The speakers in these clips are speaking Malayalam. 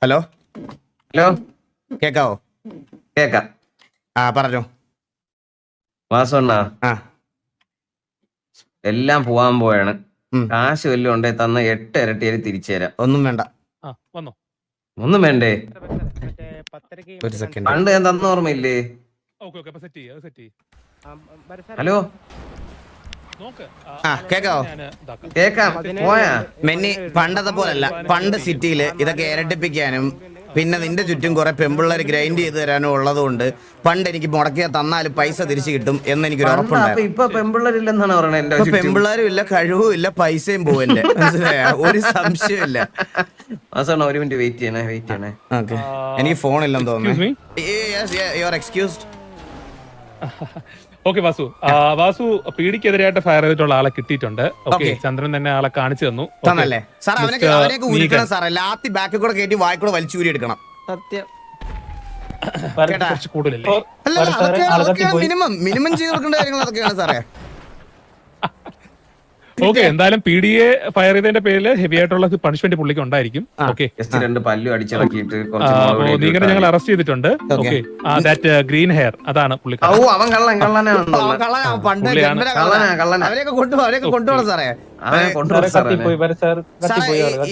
ഹലോ ഹലോ, കേക്കാവോ? കേക്കാം. പറഞ്ഞോ. വാസണ്ണ, ആ എല്ലാം പോവാൻ പോയാണ്. ഉം. കാശ് വല്ലതും ഉണ്ടെ തന്ന 8 ഇരട്ടിയിൽ തിരിച്ചു തരാം. ഒന്നും വേണ്ട. വന്നോ ഒന്നും വേണ്ടേ? ഒരു സെക്കൻഡ്. പണ്ട് ഞാൻ തന്ന ഓർമ്മയില്ലേ? ഹലോ, കേക്കാവോ? കേക്കാം. പോയാ മെന്നി പണ്ടത്തെ പോലല്ല. പണ്ട് സിറ്റിയില് ഇതൊക്കെ ഇരട്ടിപ്പിക്കാനും പിന്നെ നിന്റെ ചുറ്റും കുറെ പെമ്പിള്ളേർ ഗ്രൈൻഡ് ചെയ്ത് തരാനും ഉള്ളതുകൊണ്ട് പണ്ട് എനിക്ക് മുടക്കിയ തന്നാലും പൈസ തിരിച്ചു കിട്ടും എന്ന് എനിക്കൊരു ഉറപ്പുണ്ടായിരുന്നു. ഇപ്പൊ പെമ്പിള്ളേരില്ലെന്നാണ് പറയുന്നത്. ഇപ്പൊ പെമ്പിള്ളേരും ഇല്ല, കഴിവും ഇല്ല, പൈസയും പോവല്ലേ. മനസ്സിലായ? ഒരു സംശയമില്ല. വാസണ്ണ, ഒരു മിനിറ്റ് വെയിറ്റ് ചെയ്യണേ. ഓക്കെ, എനിക്ക് ഫോണില്ലെന്ന് തോന്നുന്നു. എക്സ്ക്യൂസ്ഡ്. ഓക്കെ വാസു, വാസു പീഡിക്കെതിരായിട്ട് ഫയർ ചെയ്തിട്ടുള്ള ആളെ കിട്ടിയിട്ടുണ്ട്. ഓക്കെ, ചന്ദ്രൻ തന്നെ ആളെ കാണിച്ചു തന്നു. തന്നല്ലേ സാർ? അവനൊക്കെ ഉരുക്കണം സാറേ. ലാത്തി ബാക്കിൽ കൂടെ കയറ്റി വായിക്കൂടെ വലിച്ചൂരി എടുക്കണം. സത്യം. കുറച്ച് കൂടുതലല്ലേ? മിനിമം ചെയ്ത് കൊടുക്കേണ്ട കാര്യങ്ങൾ അതൊക്കെയാണ് സാറേ. ഓക്കെ, എന്തായാലും PDA ഫയർ ചെയ്തതിന്റെ പേരിൽ ഹെവി ആയിട്ടുള്ള പണിഷ്മെന്റ് പുള്ളിക്ക് ഉണ്ടായിരിക്കും. ഓക്കെ, രണ്ട് പല്ലു അടിച്ചിറക്കിയിട്ട് നീങ്ങനെ ഞങ്ങൾ അറസ്റ്റ് ചെയ്തിട്ടുണ്ട്. ഓക്കെ, ദാറ്റ് ഗ്രീൻ ഹെയർ അതാണ് പുള്ളിക്ക്. അവൻ അവരെയൊക്കെ കൊണ്ടുപോകണം സാറേ.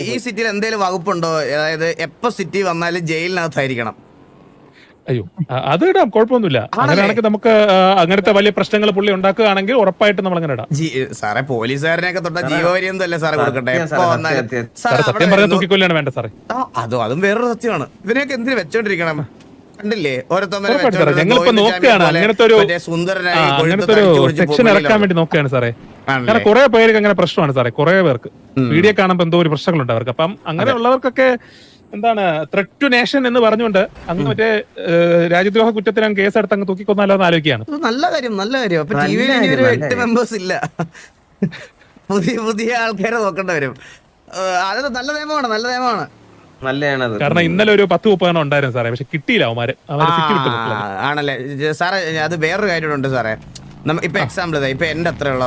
ഈ സിറ്റിയിൽ എന്തെങ്കിലും വകുപ്പുണ്ടോ? അതായത് എപ്പോ സിറ്റി വന്നാലും ജയിലിനകത്തായിരിക്കണം. അയ്യോ, അത് ഇടാം, കുഴപ്പമൊന്നുമില്ല. അങ്ങനെയാണെങ്കിൽ നമുക്ക് അങ്ങനത്തെ വലിയ പ്രശ്നങ്ങൾ പുള്ളി ഉണ്ടാക്കുകയാണെങ്കിൽ ഉറപ്പായിട്ടും നമ്മൾ അങ്ങനെ ഇടാം. സാറേ, പോലീസുകാരനെയൊക്കെ തൊട്ട ജീവപര്യന്തം അല്ലേ സാറേ കൊടുക്കട്ടെ? സത്യം പറഞ്ഞാൽ തൂക്കിക്കൊല്ലാണ് വേണ്ട സാറേ. അതും വേറൊരു സത്യമാണ്. ഇവനെയൊക്കെ എന്തിനു വെച്ചോണ്ടിരിക്കണം? കണ്ടില്ലേ ഞങ്ങളിപ്പോ നോക്കുകയാണ് അങ്ങനത്തെ ഒരു സെക്ഷൻ ഇറക്കാൻ വേണ്ടി നോക്കുകയാണ് സാറേ. കാരണം കുറെ പേർക്ക് അങ്ങനെ പ്രശ്നമാണ് സാറേ. കുറെ പേർക്ക് വീഡിയോ കാണുമ്പോൾ എന്തോ ഒരു പ്രശ്നങ്ങളുണ്ട് അവർക്ക്. അപ്പം അങ്ങനെയുള്ളവർക്കൊക്കെ എന്താണ് ത്രെറ്റ് ടു നേഷൻ എന്ന് പറഞ്ഞുകൊണ്ട് അങ്ങ് മറ്റേ രാജ്യദ്രോഹ കുറ്റത്തിന് കേസെടുത്ത് അങ്ങ് തൂക്കിക്കൊന്നാലോ എന്ന് ആലോചിക്കുകയാണ്. നല്ല കാര്യം, നല്ല കാര്യം. അപ്പൊ ടിവിയിൽ 8 മെമ്പേഴ്സ് ഇല്ല, പുതിയ ആൾക്കാരെ നോക്കേണ്ടി വരും. അത് നല്ല നിയമമാണ്, നല്ല നിയമമാണ്. കാരണം ഇന്നലെ ഒരു 10-30 ഉണ്ടായിരുന്നു സാറേ, പക്ഷെ കിട്ടിയില്ല. ആണല്ലേ സാറേ? അത് വേറൊരു കാര്യമുണ്ട് സാറേ. ഇപ്പൊ എക്സാമ്പിൾ ഇപ്പൊ എന്റെ അത്രയുള്ള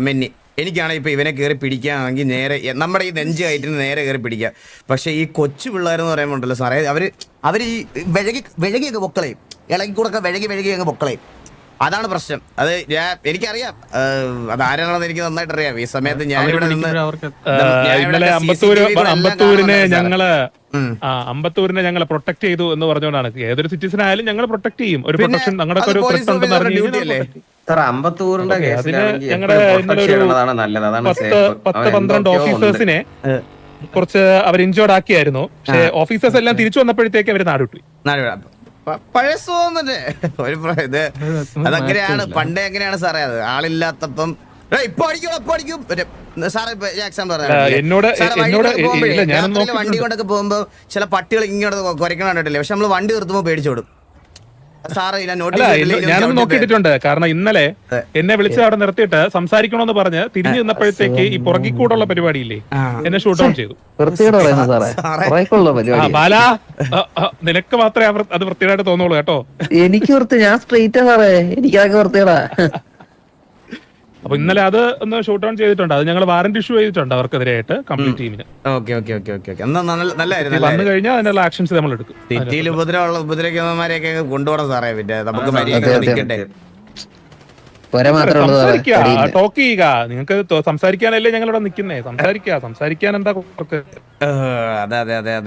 മെന്നി എനിക്കാണെങ്കിൽ ഇപ്പൊ ഇവനെ കയറി പിടിക്കുകയാണെങ്കിൽ നേരെ നമ്മുടെ ഈ നെഞ്ച് കയറ്റിന് നേരെ കയറി പിടിക്കുക. പക്ഷെ ഈ കൊച്ചു പിള്ളേരെന്ന് പറയുമ്പോണ്ടല്ലോ സാറേ, അവര് ഈ വിഴകിയൊക്കെ പൊക്കളയും, ഇളകിക്കൂടൊക്കെ വിഴകി അങ്ങ് പൊക്കളയും. അതാണ് പ്രശ്നം. അത് എനിക്കറിയാം, അത് ആരാണെന്ന് എനിക്ക് നന്നായിട്ട് അറിയാം. ഈ സമയത്ത് ഞാനിവിടെ നിന്ന് ഇന്നലെ അമ്പത്തൂരിനെ ഞങ്ങളെ പ്രൊട്ടക്ട് ചെയ്തു എന്ന് പറഞ്ഞുകൊണ്ടാണ്. ഏതൊരു സിറ്റിസൺ ആയാലും ഞങ്ങൾ പ്രൊട്ടക്ട് ചെയ്യും. ഒരു പ്രൊട്ടക്ഷൻ ഞങ്ങളുടെ ഒരു ത്രെറ്റ് ഉണ്ടെന്ന് അറിഞ്ഞില്ലേ? 10-12 ഓഫീസേഴ്സിനെ കുറച്ച് അവർ ഇൻജോർഡ് ആക്കിയായിരുന്നു. പക്ഷെ ഓഫീസേഴ്സ് എല്ലാം തിരിച്ചു വന്നപ്പോഴത്തേക്ക് അവര് നാടുവിട്ടു. പഴയ സുഖമൊന്നുമില്ലേ? ഇത് അതങ്ങനെയാണ്, പണ്ടേ എങ്ങനെയാണ് സാറേ. അത് ആളില്ലാത്തപ്പം ഇപ്പൊ അടിക്കും സാറേ. എക്സാമ്പിൾ വണ്ടി കൊണ്ടൊക്കെ പോകുമ്പോ ചില പട്ടികൾ ഇങ്ങോട്ട് കുരയ്ക്കണം കണ്ടിട്ടില്ലേ? പക്ഷെ നമ്മള് വണ്ടി നിർത്തുമ്പോ പേടിച്ചോടും സാറേ. ഞാനൊന്ന് നോക്കിയിട്ടുണ്ട്. കാരണം ഇന്നലെ എന്നെ വിളിച്ച് അവിടെ നിർത്തിയിട്ട് സംസാരിക്കണമെന്ന് പറഞ്ഞ് തിരിഞ്ഞു നിന്നപ്പോഴത്തേക്ക് ഈ പുറകിക്കൂടുള്ള പരിപാടിയില്ലേ, എന്നെ ഷൂട്ട് ഔട്ട് ചെയ്തു. ബാലാ, നിനക്ക് മാത്രമേ അത് വൃത്തിയായിട്ട് തോന്നുള്ളൂ കേട്ടോ. എനിക്ക് ഞാൻ സ്ട്രെയിറ്റാ സാറേ, എനിക്കതൊക്കെ വൃത്തിയാടാ. അപ്പൊ ഇന്നലെ അത് ഒന്ന് ഷൂട്ട് ഡൗൺ ചെയ്തിട്ടുണ്ട്. അത് ഞങ്ങൾ വാറന്റ് ഇഷ്യൂ ചെയ്തിട്ടുണ്ട് അവർക്കെതിരായിട്ട് കംപ്ലീറ്റ് ടീമിന്. വന്നു കഴിഞ്ഞാൽ അതിനുള്ള ആക്ഷൻസ് നമ്മൾ എടുക്കും. സിറ്റിയിൽ ഉപദ്രവിക്കുന്നവന്മാരെയൊക്കെ കൊണ്ടുപോകണം സാറേ. പിന്നെ നമുക്ക് ടോക്ക് ചെയ്യുക. നിങ്ങൾക്ക് സംസാരിക്കാനല്ലേ ഞങ്ങളിവിടെ നിൽക്കുന്നേ. സംസാരിക്കാൻ എന്താ?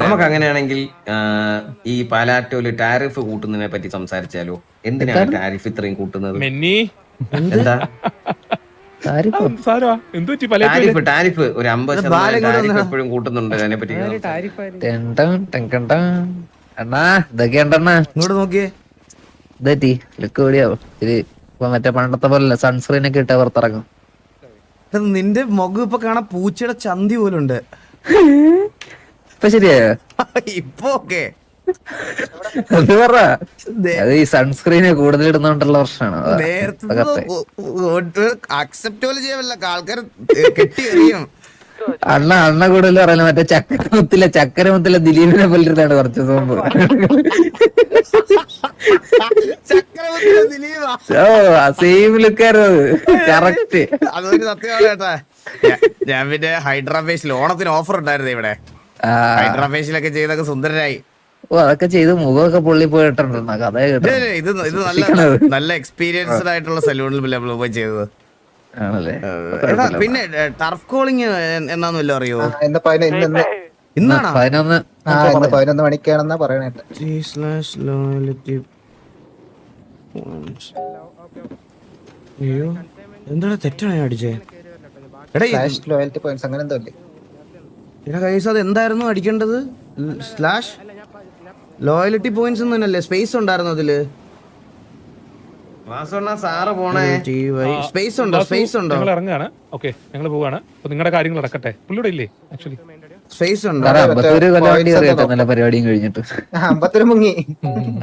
നമുക്ക് അങ്ങനെയാണെങ്കിൽ ഈ പാലാറ്റോല് ടാരിഫ് കൂട്ടുന്നതിനെ പറ്റി സംസാരിച്ചാലോ? എന്തിനാണ് ടാരിഫ് ഇത്രയും കൂട്ടുന്നത്? മെന്നി എന്താ ടാരിഫ് ഒരു 50% എപ്പോഴും കൂട്ടുന്നുണ്ട്. അതിനെ പറ്റി അണ്ണാ ഇതൊക്കെ ഉണ്ടണ്ണാ. ഇങ്ങോട്ട് നോക്കിയേ. ഇതേറ്റി ലുക്ക് കൂടിയാവും. ഇത് ഇപ്പൊ മറ്റേ പണ്ടത്തെ പോലെ സൺസ്ക്രീൻ ഒക്കെ ഇട്ട പുറത്തിറങ്ങും. നിന്റെ മുഖം ഇപ്പൊ കാണാൻ പൂച്ചയുടെ ചന്തി പോലുണ്ട്. ഇപ്പൊ ശരിയായോ? ഇപ്പൊ ഓക്കെ. അത് പറ. അത് ഈ സൺസ്ക്രീന് കൂടുതൽ ഇടുന്നോണ്ടുള്ള പ്രശ്നമാണ്. ആൾക്കാർ കെട്ടി എറിയും. അണ്ണ കൂടുതൽ പറയല മറ്റേ ചക്കരമുത്തിലെ ദിലീപിനെ പോലിരുന്നാണ് കുറച്ച് മുമ്പ്. സെയിം ലുക്കായിരുന്നു കറക്റ്റ്. അതൊരു സത്യമാണ് കേട്ടാ. ഞാൻ പിന്നെ ഹൈദരാബാദിൽ ഓണത്തിന് ഓഫർ ഉണ്ടായിരുന്നു ഇവിടെ. ഹൈഡ്രാഫേഷ്യലൊക്കെ ചെയ്തൊക്കെ സുന്ദരനായി. ഓ അതൊക്കെ ചെയ്ത് മുഖമൊക്കെ പൊള്ളി പോയിട്ടുണ്ടെന്ന കഥ കേട്ടോ. ഇത് നല്ല എക്സ്പീരിയൻസ്ഡ് ആയിട്ടുള്ള സലൂണിൽ നമ്മൾ പോയി ചെയ്തത് ആണല്ലേ. പിന്നെ ടർഫ് കോളിങ് എന്നാന്ന് വല്ലതും അറിയോ? ഇന്നാണോ? 11 മണിക്കാണെന്നാ പറയണേ. അയ്യോ എന്താണ് തെറ്റാണ് ഞാൻ അടിച്ചേ? ലോയൽറ്റി പോയിന്റ്സ് അങ്ങനെ എന്തോ അല്ലേ? എടാ കൈസ് അത് എന്തായിരുന്നു അടിക്കേണ്ടത്? സ്ലാഷ് ലോയലിറ്റി പോയിന്റ്സ് തന്നെയല്ലേ? സ്പേസ് ഉണ്ടായിരുന്നു അതില്. സാറ് പോണേ. സ്പേസ് ഉണ്ടോ? സ്പേസ് ഉണ്ടോ? ഞങ്ങൾ ഇറങ്ങുകയാണ്. ഓക്കെ ഞങ്ങൾ പോവാണ്. അപ്പൊ നിങ്ങളുടെ കാര്യങ്ങൾ നടക്കട്ടെ. പുള്ളിയുടെ ഇല്ലേ ആക്ച്വലി സ്പേസ് ഉണ്ടോ? 51 കൊല്ലവണ്ടി കയറിയിട്ടോ നല്ല പരിപാടിയും കഴിഞ്ഞിട്ട്. 51 മുങ്ങി.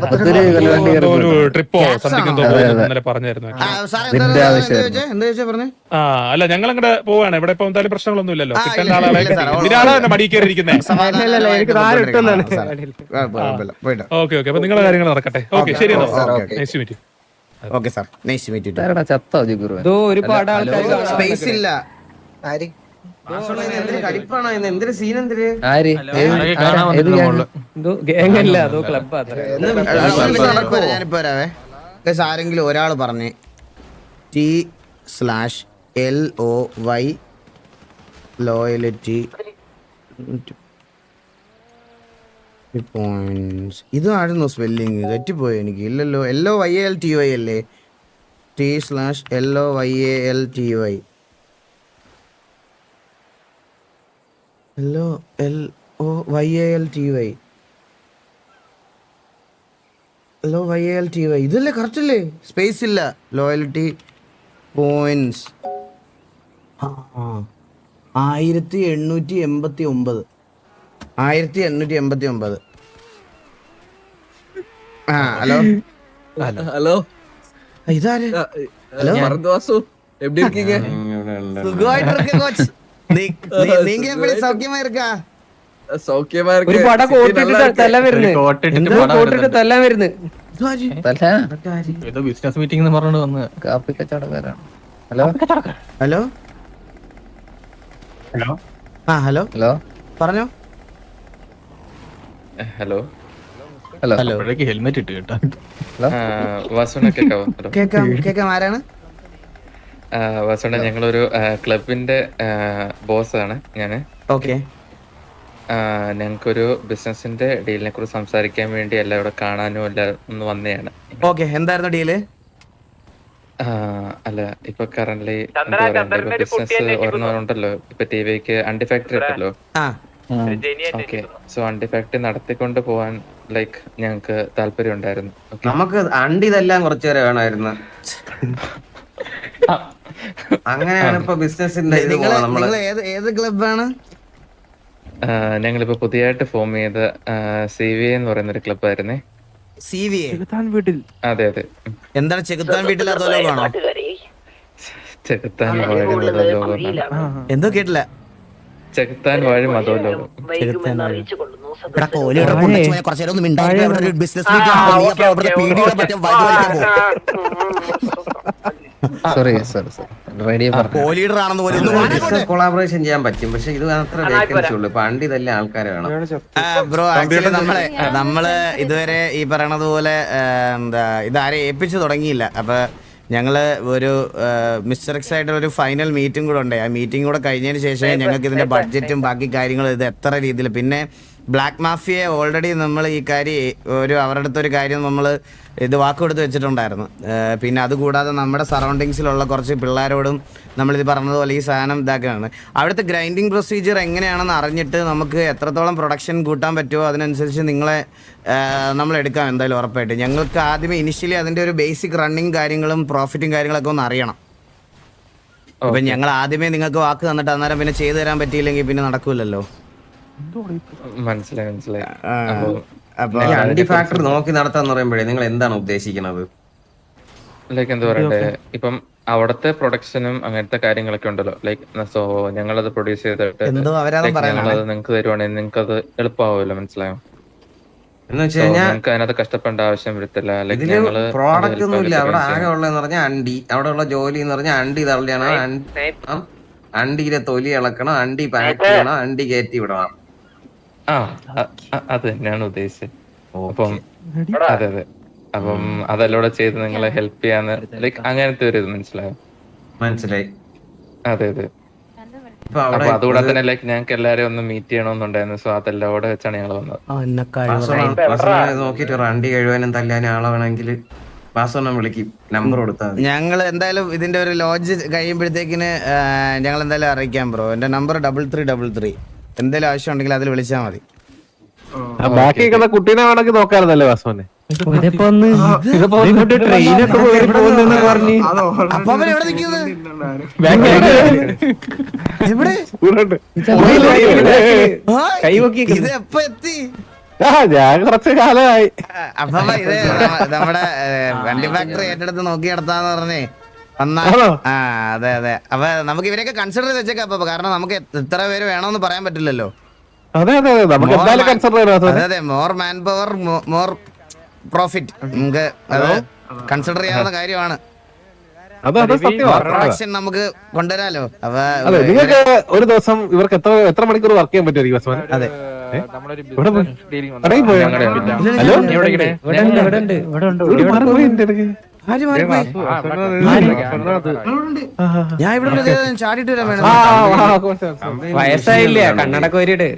51 കൊല്ലവണ്ടി ഒരു ട്രിപ്പോ സംതിങ് എന്തോ ഇന്നലെ പറഞ്ഞായിരുന്നു. എന്താ പറഞ്ഞേ? ആ അല്ല ഞങ്ങൾ അങ്ങോട്ട് പോവാണ്. ഇവിടെ ഇപ്പൊ എന്തായാലും പ്രശ്നങ്ങളൊന്നും ഇല്ലല്ലോ. കിട്ടേണ്ട ആളെ ഇതിനാളെ തന്നെ മടി കയറിയിരിക്കുന്നേ. ഓക്കെ ഓക്കെ അപ്പൊ നിങ്ങളുടെ കാര്യങ്ങൾ നടക്കട്ടെ. ഓക്കെ ശരി എന്നാ. Nice to meet you. Okay sir nice to meet you. ചത്തോ ജിഗുറു? ഒരുപാട് ആൾക്കാർ സ്പേസ് ഇല്ല. ആര്? കളിപ്പാണോ? എന്തൊരു സീൻ എന്തിര്? ആര്? ഗാങ്ങല്ല അതോ ക്ലബ്ബാ? ഞാനിപ്പോ വരാവേ. ആരെങ്കിലും ഒരാൾ പറഞ്ഞ് T/LOY ലോയലിറ്റി പോയിന്റ്സ്. ഇതായിരുന്നു സ്പെല്ലിങ് തെറ്റിപ്പോയി എനിക്ക്. ഇല്ലല്ലോ. LOYALTY അല്ലേ? T/LOYALTY LOYALTY ഇതല്ലേ കറക്റ്റ് അല്ലേ? സ്പേസ് ഇല്ല. Loyalty points 1889. 1889. ഹലോ ഹലോ ഇതാര്? ഹലോ எப்படி இருக்கீங்க? സുഖമായിട്ട് കോച്ച്. നീങ്ക എപ്പടി സൗഖ്യമാ இருக்கா? സൗഖ്യമാ இருக்கு. ഒരു പട കോട്ടിട്ട് തല്ല വരുന്നു. കോട്ടിട്ട് തല്ല വരുന്നു. ഏതോ ബിസിനസ് മീറ്റിംഗ് എന്ന് പറഞ്ഞു വന്ന് കാപ്പി കച്ചവടക്കാരാണ്. Hello hello hello hello hello പറഞ്ഞോ. ഹലോ ഹലോ ഹെൽമെറ്റ് ഇട്ട് കേട്ടോ. വാസുണ്ണ കേക്കാവോ? കേക്കാം. ആരാണ്? വാസുണ്ണ ഞങ്ങളൊരു ക്ലബിന്റെ ബോസാണ് ഞാന്. ഓക്കെ. ഞങ്ങൾക്കൊരു ബിസിനസിന്റെ ഡീലിനെ കുറിച്ച് സംസാരിക്കാൻ വേണ്ടി എല്ലാം ഇവിടെ കാണാനും എല്ലാം ഒന്ന് വന്നതാണ്. ഓക്കെ എന്തായിരുന്നു ഡീല്? അല്ല ഇപ്പൊ കറന്റ്ലി ബിസിനസ് ഒരെണ്ണമുണ്ടല്ലോ ഇപ്പൊ ടിവിക്ക് അണ്ടി ഫാക്ടറി ഉണ്ടല്ലോ. ഓക്കെ സോ അണ്ടി ഫാക്ടറി നടത്തിക്കൊണ്ട് പോവാൻ ലൈക്ക് ഞങ്ങക്ക് താല്പര്യം ഉണ്ടായിരുന്നു. നമുക്ക് അണ്ടി ഇതെല്ലാം കുറച്ചു നേരം വേണമായിരുന്നു. അങ്ങനെയാണ് ഇപ്പൊ ബിസിനസിന്റെ ഏത് ക്ലബാണ്? ഞങ്ങളിപ്പോ പുതിയതായിട്ട് ഫോം ചെയ്ത CVA എന്ന് പറയുന്ന ഒരു ക്ലബായിരുന്നേ. CVA? അതെ അതെ. എന്താണ് ചെകുത്താൻ വീട്ടിൽ അധോലോകമാണോ? ചെകുത്താൻ വാഴ മതോലോകം. എന്തോ കേട്ടില്ല. ചെകുത്താൻ വാഴ മതോലോകം. കൊളാബറേഷൻ ചെയ്യാൻ പറ്റും. പക്ഷെ ഇത് അത്ര വേക്കൻസി ഉള്ളു. പണ്ട് ഇതെല്ലാം ആൾക്കാരെ വേണം. ബ്രോ ആക്ച്വലി നമ്മള് ഇതുവരെ ഈ പറയണത് പോലെ എന്താ ഇതാരെ ഏൽപ്പിച്ചു തുടങ്ങിയില്ല. അപ്പൊ ഞങ്ങള് ഒരു മിസ്റ്റർ എക്സ് ആയിട്ട് ഒരു ഫൈനൽ മീറ്റിംഗ് കൂടെ ഉണ്ട്. ആ മീറ്റിംഗ് കൂടെ കഴിഞ്ഞതിന് ശേഷമേ ഞങ്ങൾക്ക് ഇതിന്റെ ബഡ്ജറ്റും ബാക്കി കാര്യങ്ങളും ഇത് എത്ര രീതിയിൽ. പിന്നെ ബ്ലാക്ക് മാഫിയെ ഓൾറെഡി നമ്മൾ ഈ കാര്യം അവരുടെ അടുത്തൊരു കാര്യം നമ്മൾ ഇത് വാക്കുകൊടുത്ത് വെച്ചിട്ടുണ്ടായിരുന്നു. പിന്നെ അതുകൂടാതെ നമ്മുടെ സറൗണ്ടിങ്സിലുള്ള കുറച്ച് പിള്ളേരോടും നമ്മളിത് പറഞ്ഞതുപോലെ ഈ സാധനം ഇതാക്കുകയാണ്. അവിടുത്തെ ഗ്രൈൻഡിങ് പ്രൊസീജിയർ എങ്ങനെയാണെന്ന് അറിഞ്ഞിട്ട് നമുക്ക് എത്രത്തോളം പ്രൊഡക്ഷൻ കൂട്ടാൻ പറ്റുമോ അതിനനുസരിച്ച് നിങ്ങളെ നമ്മൾ എടുക്കാം എന്തായാലും ഉറപ്പായിട്ട്. ഞങ്ങൾക്ക് ആദ്യമേ ഇനിഷ്യലി അതിൻ്റെ ഒരു ബേസിക് റണ്ണിങ് കാര്യങ്ങളും പ്രോഫിറ്റും കാര്യങ്ങളൊക്കെ ഒന്ന് അറിയണം. അപ്പം ഞങ്ങൾ ആദ്യമേ നിങ്ങൾക്ക് വാക്ക് തന്നിട്ട് അന്നേരം പിന്നെ ചെയ്തു തരാൻ പറ്റിയില്ലെങ്കിൽ പിന്നെ നടക്കൂലല്ലോ. മനസ്സിലായി മനസ്സിലായി. അണ്ടി ഫാക്ടറി നോക്കി നടത്താന്ന് പറയുമ്പോഴേ നിങ്ങൾ എന്താണ് ഉദ്ദേശിക്കുന്നത്? ലൈക്ക് എന്താ പറയണ്ടേ, ഇപ്പം അവിടത്തെ പ്രൊഡക്ഷനും അങ്ങനത്തെ കാര്യങ്ങളൊക്കെ ഉണ്ടല്ലോ. ലൈക്ക് സോ ഞങ്ങളത് പ്രൊഡ്യൂസ് ചെയ്തിട്ട് ഞങ്ങളത് നിങ്ങൾക്ക് തരുവാണെങ്കിൽ നിങ്ങൾക്ക് അത് എളുപ്പമാവുമല്ലോ. മനസ്സിലായോ? എന്ന് വെച്ച് കഴിഞ്ഞാൽ നിങ്ങൾക്ക് അതിനകത്ത് കഷ്ടപ്പെടേണ്ട ആവശ്യം വരത്തില്ല. ഇതില് പ്രോഡക്റ്റ് ഒന്നും ഇല്ല. അവിടെ ആകെ ഉള്ളതെന്ന് പറഞ്ഞാൽ അണ്ടി. അവിടെ ഉള്ള ജോലി എന്ന് പറഞ്ഞാൽ അണ്ടി തള്ളിയാണ്, അണ്ടിയിലെ തൊലി ഇളക്കണം, അണ്ടി പാക്ക് ചെയ്യണം, അണ്ടി കയറ്റി വിടണം. അത് തന്നെയാണ് ഉദ്ദേശിച്ചത്. അപ്പം അതെ അപ്പം അതെല്ലാം ചെയ്ത് നിങ്ങളെ ഹെൽപ്പ് ചെയ്യാന്ന് ലൈക്ക് അങ്ങനത്തെ ഒരു ഇത് മനസ്സിലായി. അതെ അപ്പൊ അതുകൂടെ തന്നെ ലൈക്ക് ഞങ്ങൾക്ക് എല്ലാരെയും ഒന്ന് മീറ്റ് ചെയ്യണമെന്നുണ്ടായിരുന്നു. സോ അതെല്ലാം കൂടെ വെച്ചാണ് ഞങ്ങൾ വന്നത്. നോക്കിട്ട് വണ്ടി കഴിവാനും തല്ലാനും ആളെ വേണമെങ്കിൽ വിളിക്കും, നമ്പർ കൊടുത്താൽ മതി. ഞങ്ങൾ എന്തായാലും ഇതിന്റെ ഒരു ലോഡ്ജ് കഴിയുമ്പോഴത്തേക്കിന് ഞങ്ങൾ എന്തായാലും അറിയിക്കാം ബ്രോ. എന്റെ നമ്പർ 3333. എന്തെങ്കിലും ആവശ്യം ഉണ്ടെങ്കിൽ അതിൽ വിളിച്ചാൽ മതി. ബാക്കി കുട്ടീനെ വേണമെങ്കിൽ നോക്കാറുന്നല്ലേ വാസവനെ. ട്രെയിനൊക്കെ പോകുന്ന പറഞ്ഞു. അപ്പൊ അവൻ എവിടെ നിൽക്കുന്നത്? ഇത് എപ്പ എത്തി? ഞാൻ കുറച്ച് കാലമായി. അപ്പൊ ഇത് നമ്മുടെ വണ്ടി ഫാക്ടറി ഏറ്റെടുത്ത് നോക്കി നടത്താന്ന് പറഞ്ഞേ വന്നാ. അതെ അപ്പൊ നമുക്ക് ഇവരെയൊക്കെ കൺസിഡർ ചെയ്ത് വെച്ചേക്കാം. അപ്പൊ കാരണം നമുക്ക് എത്ര പേര് വേണമെന്ന് പറയാൻ പറ്റില്ലല്ലോ. അതെ more man power more profit. നമുക്ക് അത് കൺസിഡർ ചെയ്യാവുന്ന കാര്യമാണ്. പ്രൊഡക്ഷൻ നമുക്ക് കൊണ്ടുവരാലോ. അപ്പൊ നിങ്ങൾക്ക് ഒരു ദിവസം ഇവർക്ക് എത്ര മണിക്കൂർ വർക്ക് ചെയ്യാൻ പറ്റുമായിരിക്കും? അതെ ഞാൻ ഇവിടെ ചാടിയിട്ട് വരാൻ വേണം. വയസ്സായില്ലേ, കണ്ണടക്ക് വരിയിട്ട്